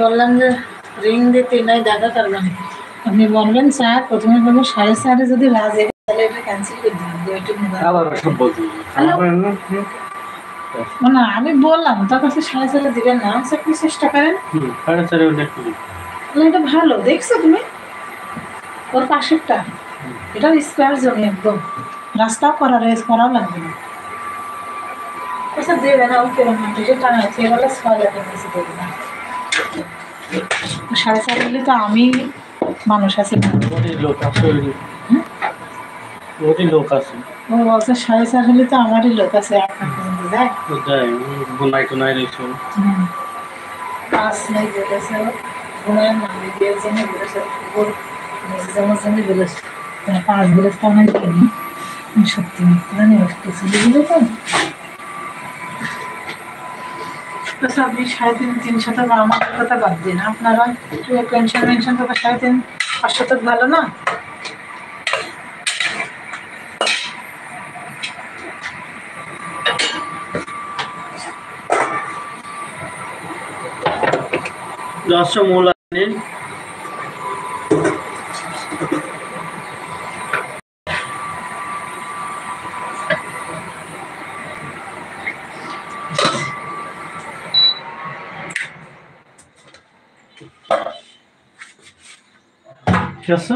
বললাম যে রিং দিতে নাই দেখা করবেন, আপনি বলবেন স্যার প্রথমে বলবো 4:30 যদি বাজে তাহলে এটা ক্যান্সেল করে দিন। আবার সব বলছি না আমি বললাম তার কাছে 4:30 দিবেন না, আপনি চেষ্টা করেন 4:30 এটা ভালো দেখছো তুমি ওর পাশেরটা, এটা স্কোয়ার জমি একদম রাস্তাও করা রেস করাও লাগবে না। আচ্ছা দেবে না ওকে যে টানা আছে এবার 6,000 নিচে দেবে না। 4:30 হলে তো আমি মানুষ আছে না, লোক আছে লোক আছে ও বলছে 4:30 হলে তো আমারই লোক আছে আপনার পর্যন্ত যায় বোনাই টোনাই রয়েছে পাঁচ নাই বলেছে বোনের নামে দিয়ে জেনে বলেছে ওর যেমন জেনে বলেছে 5 বলে তো আমি কিনি সত্যি জানি ছেলে দিলে তো। আচ্ছা আপনি 350 টাকা আমার কথা বাদ দিন, আপনারা পেনশন মেনশন তো 550 টাকা ভালো না? দশটা মূল আছে ঠিক আছে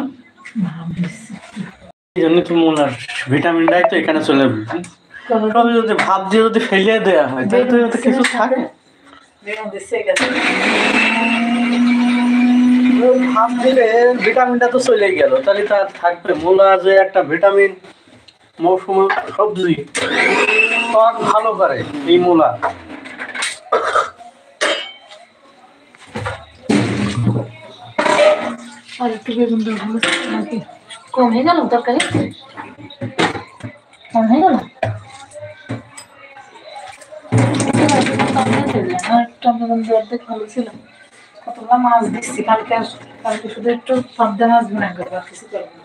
ভিটামিনটাই তো এখানে চলে আসবে। তবে যদি ভাত দিয়ে যদি ফেলিয়ে দেওয়া হয় তাহলে তো কিছু থাকে ভাত দিলে ভিটামিনটা তো চলে গেল, তাহলে তার থাকবে মূলা যে একটা ভিটামিন মৌসুমী সবজি ভালো করে এই মূলা। আর একটু বেগুন কম হয়ে গেল তরকারি, কম হয়ে গেল একটা বেগুন অর্ধেক ভালো ছিল। কতগুলো মাছ দিচ্ছি কালকে শুধু একটু পাবদা মাছ ভুনা করবো আর কিছু করবো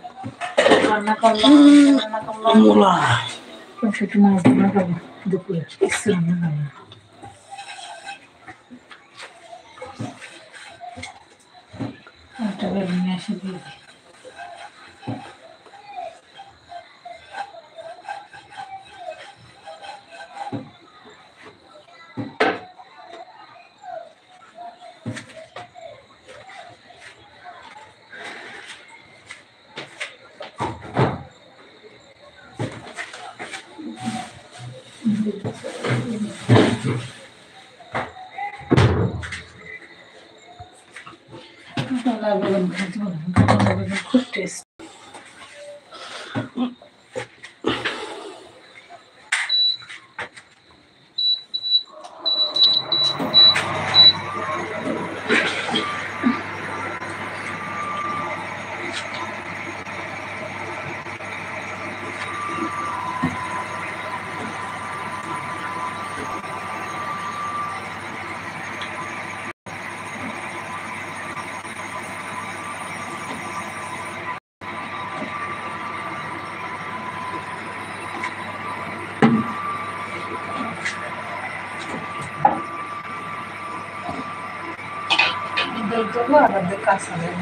রান্না করলাম একটু মাছ ভুনা করবো দুপুরে কিছু রান্না করবো না। একটা বেগুন নিয়ে এসে দিয়ে দিই। খুব টেস্ট দেখবো আবার কাঁচা দেবো।